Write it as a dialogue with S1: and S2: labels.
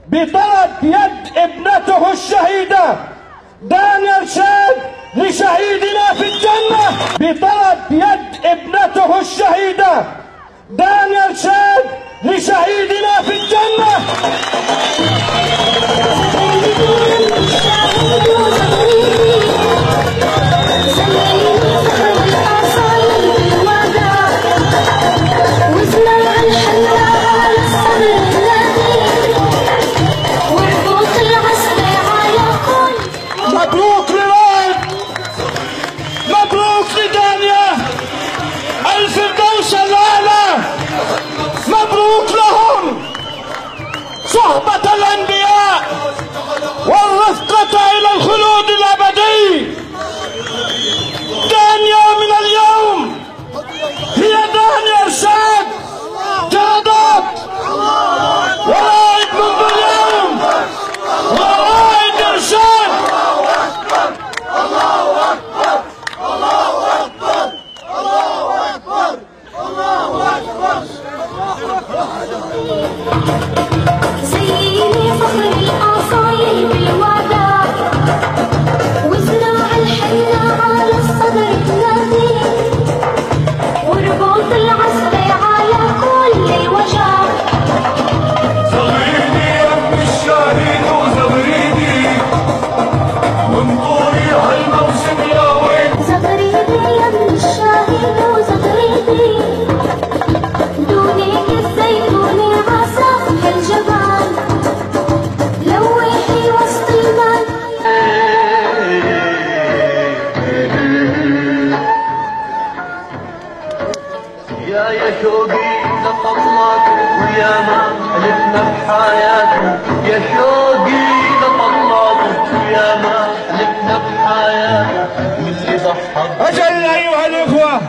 S1: بطرد يد ابنته الشهيدة دانيال شاد لشهيدنا في الجنة، بطرد يد ابنته الشهيدة دانيال شاد لشهيدنا في الجنة. مبروك لرائد، مبروك لدانيا، الفردوس الأعلى، مبروك لهم صحبة الأنبياء والرفقة إلى الخلود الأبدي. دانيا من اليوم هي دانيا إرشاد جادات، ورائد منذ اليوم ورائد إرشاد. الله أكبر، الله أكبر، الله أكبر، الله أكبر.
S2: زيني فخر الأصايل بالوداع، وزرع الحنة على الصدر تنادي، وربوط العسل على كل الوجع.
S3: زغريدي يا ابن الشهيد وزغريدي وانطوري هالموسم يا ويل.
S2: زغريدي يا ابن الشهيد وزغريدي، دونك الزيتوني عسى الجبال، لوحي وسط المال.
S3: يا شوقي لطلعك ويا ما ألفنا بحياتك، يا شوقي لطلعك ويا ما ألفنا بحياتك، واللي ضحى.
S1: أجل أيها الإخوة،